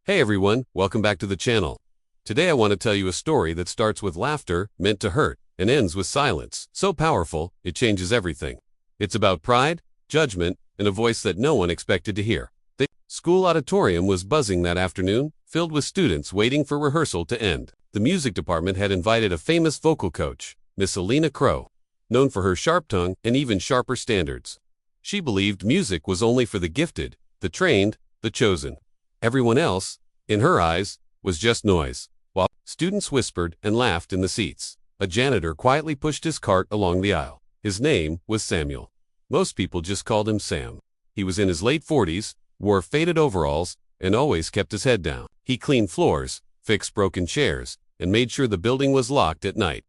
Hey everyone, welcome back to the channel. Today I want to tell you a story that starts with laughter meant to hurt and ends with silence so powerful it changes everything. It's about pride, judgment, and a voice that no one expected to hear. The school auditorium was buzzing that afternoon, filled with students waiting for rehearsal to end. The music department had invited a famous vocal coach, Miss Elena Crow, known for her sharp tongue and even sharper standards. She believed music was only for the gifted, the trained, the chosen. Everyone else, in her eyes, was just noise. While students whispered and laughed in the seats, a janitor quietly pushed his cart along the aisle. His name was Samuel. Most people just called him Sam. He was in his late 40s, wore faded overalls, and always kept his head down. He cleaned floors, fixed broken chairs, and made sure the building was locked at night.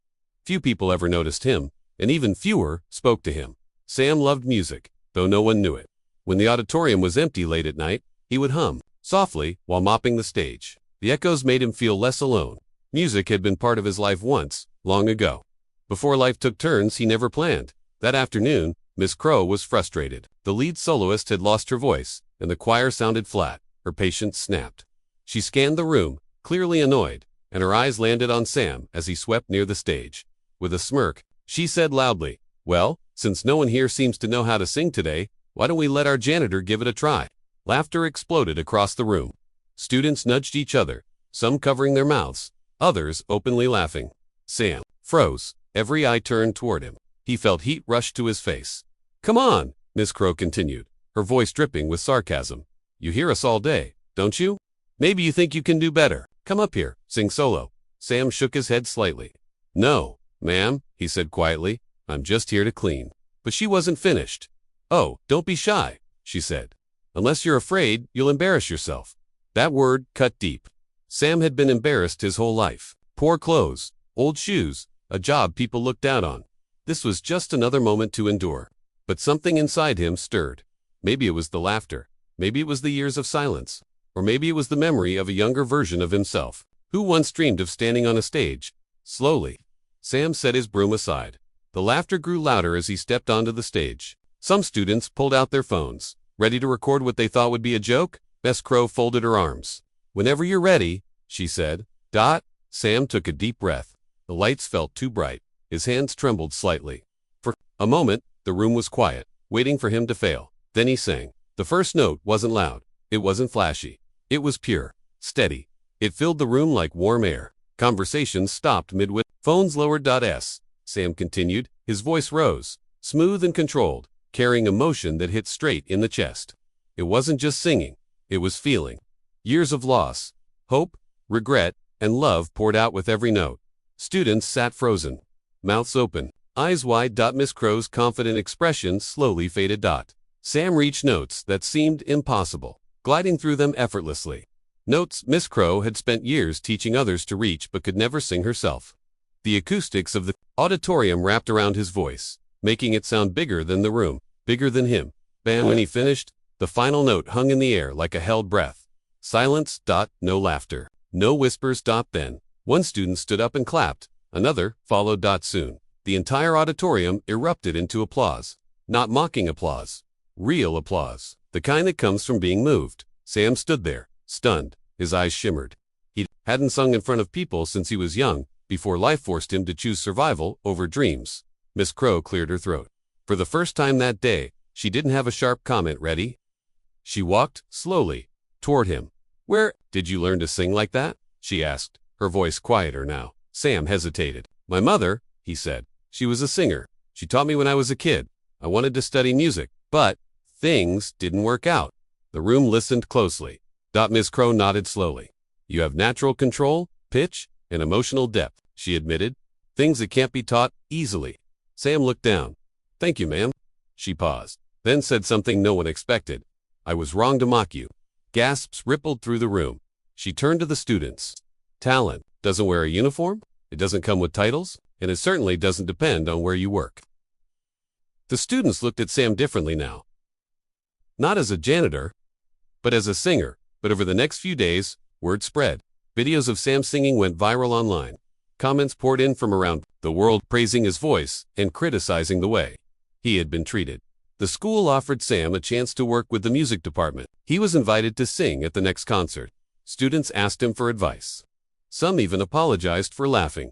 Few people ever noticed him, and even fewer spoke to him. Sam loved music, though no one knew it. When the auditorium was empty late at night, he would hum softly while mopping the stage. The echoes made him feel less alone. Music had been part of his life once, long ago. Before life took turns he never planned. That afternoon, Miss Crow was frustrated. The lead soloist had lost her voice, and the choir sounded flat. Her patience snapped. She scanned the room, clearly annoyed, and her eyes landed on Sam as he swept near the stage. With a smirk, she said loudly, "Well, since no one here seems to know how to sing today, why don't we let our janitor give it a try?" Laughter exploded across the room. Students nudged each other, some covering their mouths, others openly laughing. Sam froze, every eye turned toward him. He felt heat rush to his face. "Come on," Miss Crow continued, her voice dripping with sarcasm. "You hear us all day, don't you? Maybe you think you can do better. Come up here, sing solo." Sam shook his head slightly. "No, ma'am," he said quietly, "I'm just here to clean." But she wasn't finished. "Oh, don't be shy," she said. "Unless you're afraid, you'll embarrass yourself." That word cut deep. Sam had been embarrassed his whole life. Poor clothes, old shoes, a job people looked down on. This was just another moment to endure. But something inside him stirred. Maybe it was the laughter. Maybe it was the years of silence. Or maybe it was the memory of a younger version of himself, who once dreamed of standing on a stage. Slowly, Sam set his broom aside. The laughter grew louder as he stepped onto the stage. Some students pulled out their phones, ready to record what they thought would be a joke. Miss Crow folded her arms. "Whenever you're ready," she said. Sam took a deep breath. The lights felt too bright. His hands trembled slightly. For a moment, the room was quiet, waiting for him to fail. Then he sang. The first note wasn't loud. It wasn't flashy. It was pure, steady. It filled the room like warm air. Conversations stopped midway. Phones lowered. Sam continued. His voice rose, smooth and controlled, carrying emotion that hit straight in the chest. It wasn't just singing. It was feeling. Years of loss, hope, regret, and love poured out with every note. Students sat frozen, mouths open, eyes wide. Miss Crow's confident expression slowly faded. Sam reached notes that seemed impossible, gliding through them effortlessly. Notes Miss Crow had spent years teaching others to reach but could never sing herself. The acoustics of the auditorium wrapped around his voice, making it sound bigger than the room, bigger than him. Bam! When he finished, the final note hung in the air like a held breath. Silence. No laughter. No whispers. Then, one student stood up and clapped. Another followed. Soon, the entire auditorium erupted into applause. Not mocking applause. Real applause. The kind that comes from being moved. Sam stood there, stunned. His eyes shimmered. He hadn't sung in front of people since he was young, before life forced him to choose survival over dreams. Miss Crow cleared her throat. For the first time that day, she didn't have a sharp comment ready. She walked slowly toward him. "Where did you learn to sing like that?" she asked, her voice quieter now. Sam hesitated. "My mother," he said. "She was a singer. She taught me when I was a kid. I wanted to study music, but things didn't work out." The room listened closely. Miss Crow nodded slowly. "You have natural control, pitch, and emotional depth," she admitted. "Things that can't be taught easily." Sam looked down. "Thank you, ma'am." She paused, then said something no one expected. "I was wrong to mock you." Gasps rippled through the room. She turned to the students. "Talent doesn't wear a uniform, it doesn't come with titles, and it certainly doesn't depend on where you work." The students looked at Sam differently now. Not as a janitor, but as a singer. But over the next few days, word spread. Videos of Sam singing went viral online. Comments poured in from around the world praising his voice and criticizing the way he had been treated. The school offered Sam a chance to work with the music department. He was invited to sing at the next concert. Students asked him for advice. Some even apologized for laughing.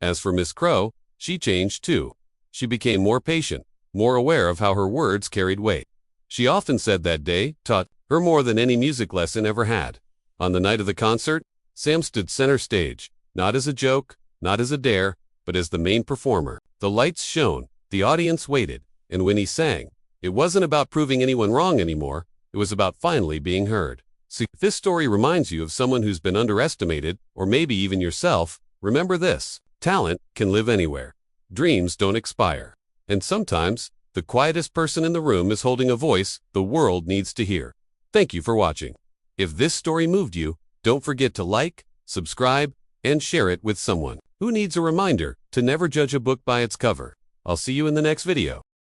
As for Miss Crow, she changed too. She became more patient, more aware of how her words carried weight. She often said that day taught her more than any music lesson ever had. On the night of the concert, Sam stood center stage, not as a joke, not as a dare, but as the main performer. The lights shone, the audience waited, and when he sang, it wasn't about proving anyone wrong anymore, it was about finally being heard. So if this story reminds you of someone who's been underestimated, or maybe even yourself, remember this: talent can live anywhere. Dreams don't expire. And sometimes, the quietest person in the room is holding a voice the world needs to hear. Thank you for watching. If this story moved you, don't forget to like, subscribe, and share it with someone who needs a reminder to never judge a book by its cover. I'll see you in the next video.